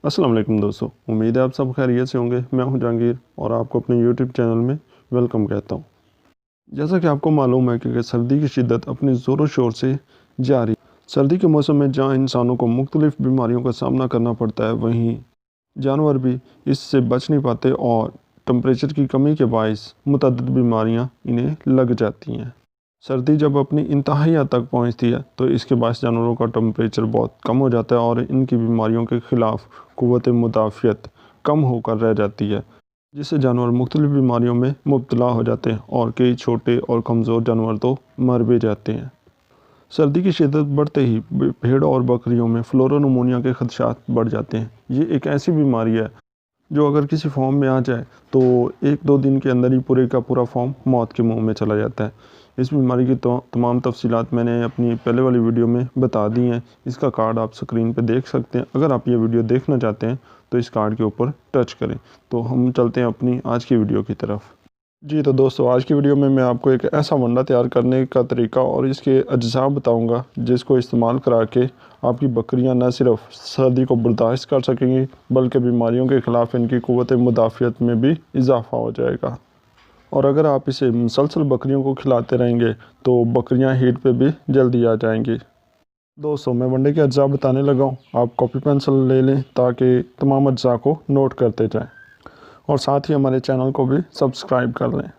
अस्सलाम वालेकुम दोस्तों, उम्मीद है आप सब खैरियत से होंगे। मैं हूं जहांगीर और आपको अपने यूट्यूब चैनल में वेलकम कहता हूं। जैसा कि आपको मालूम है कि सर्दी की शिद्दत अपने ज़ोरों शोर से जारी। सर्दी के मौसम में जहां इंसानों को मुख्तलिफ़ बीमारियों का सामना करना पड़ता है, वहीं जानवर भी इससे बच नहीं पाते और टेम्परेचर की कमी के बायस मुतअद्दिद बीमारियाँ इन्हें लग जाती हैं। सर्दी जब अपनी इंतहाई हद तक पहुंचती है तो इसके बायस जानवरों का टेम्परेचर बहुत कम हो जाता है और इनकी बीमारियों के ख़िलाफ़ क़ुव्वत मुदाफ़ियत कम होकर रह जाती है, जिससे जानवर मुख्तलिफ़ बीमारियों में मुब्तला हो जाते हैं और कई छोटे और कमज़ोर जानवर तो मर भी जाते हैं। सर्दी की शिद्दत बढ़ते ही भेड़ और बकरियों में फ्लोरोनमोनिया के खदशात बढ़ जाते हैं। ये एक ऐसी बीमारी है जो अगर किसी फॉर्म में आ जाए तो 1-2 दिन के अंदर ही पूरे का पूरा फॉर्म मौत के मुंह में चला जाता है। इस बीमारी की तमाम तफसीलात मैंने अपनी पहले वाली वीडियो में बता दी हैं। इसका कार्ड आप स्क्रीन पे देख सकते हैं। अगर आप ये वीडियो देखना चाहते हैं तो इस कार्ड के ऊपर टच करें। तो हम चलते हैं अपनी आज की वीडियो की तरफ। जी तो दोस्तों, आज की वीडियो में मैं आपको एक ऐसा वंडा तैयार करने का तरीका और इसके अज्जा बताऊंगा जिसको इस्तेमाल करा के आपकी बकरियां न सिर्फ सर्दी को बर्दाश्त कर सकेंगी बल्कि बीमारियों के ख़िलाफ़ इनकी क़ुव्वत मुदाफ़ियत में भी इजाफ़ा हो जाएगा। और अगर आप इसे मुसलसल बकरियों को खिलाते रहेंगे तो बकरियां हीट पे भी जल्दी आ जाएंगी। दोस्तों, मैं वंडे के अज्जा बताने लगा हूँ, आप कॉपी पेंसिल ले लें ताकि तमाम अज्जा को नोट करते जाएं और साथ ही हमारे चैनल को भी सब्सक्राइब कर लें।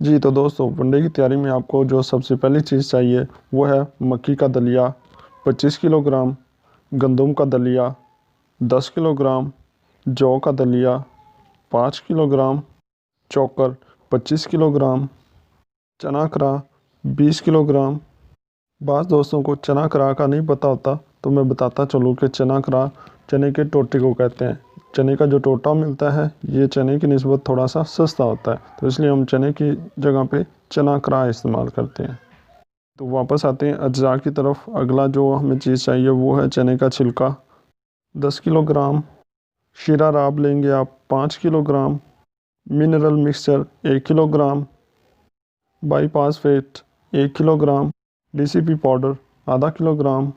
जी तो दोस्तों, वनडे की तैयारी में आपको जो सबसे पहली चीज़ चाहिए वो है मक्की का दलिया 25 किलोग्राम, गंदम का दलिया 10 किलोग्राम, जौ का दलिया 5 किलोग्राम, चोकर 25 किलोग्राम, चना करा 20 किलोग्राम। बाज़ दोस्तों को चना करा का नहीं पता होता तो मैं बताता चलूँ कि चना करा चने के टोटे को कहते हैं। चने का जो टोटा मिलता है ये चने की निस्बत थोड़ा सा सस्ता होता है, तो इसलिए हम चने की जगह पे चना करा इस्तेमाल करते हैं। तो वापस आते हैं अज्जा की तरफ। अगला जो हमें चीज़ चाहिए वो है चने का छिलका 10 किलोग्राम, शीरा राब लेंगे आप 5 kilogram, mineral mixture 1 kilogram, biphosphate 1 kilogram, DCP powder आधा किलोग्राम,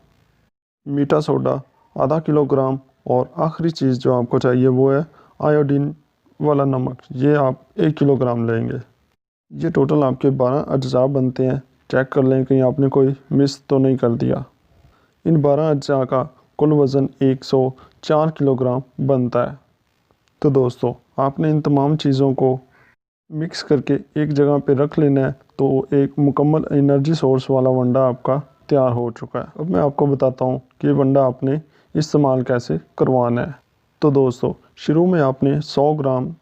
मीठा सोडा आधा किलोग्राम और आखिरी चीज़ जो आपको चाहिए वो है आयोडीन वाला नमक, ये आप 1 किलोग्राम लेंगे। ये टोटल आपके 12 अज्जा बनते हैं। चेक कर लें कहीं आपने कोई मिस तो नहीं कर दिया। इन 12 अज्जा का कुल वज़न 104 किलोग्राम बनता है। तो दोस्तों, आपने इन तमाम चीज़ों को मिक्स करके एक जगह पे रख लेना है तो एक मुकम्मल एनर्जी सोर्स वाला वंडा आपका तैयार हो चुका है। अब मैं आपको बताता हूँ कि वंडा आपने इस्तेमाल कैसे करवाना है। तो दोस्तों, शुरू में आपने 100 ग्राम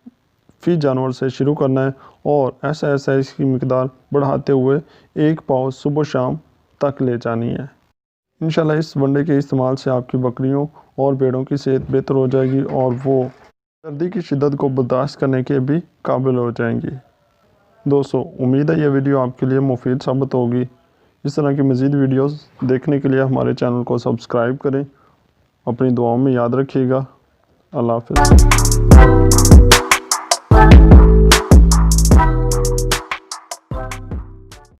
फ़ी जानवर से शुरू करना है और ऐसा ऐसा इसकी मिकदार बढ़ाते हुए 1 पाव सुबह शाम तक ले जानी है। इंशाल्लाह इस वंडे के इस्तेमाल से आपकी बकरियों और भेड़ों की सेहत बेहतर हो जाएगी और वो सर्दी की शिद्दत को बर्दाश्त करने के भी काबिल हो जाएंगी। दोस्तों, उम्मीद है ये वीडियो आपके लिए मुफीद साबित होगी। इस तरह की मज़ीद वीडियोस देखने के लिए हमारे चैनल को सब्सक्राइब करें। अपनी दुआओं में याद रखिएगा। अल्लाह हाफ़िज़।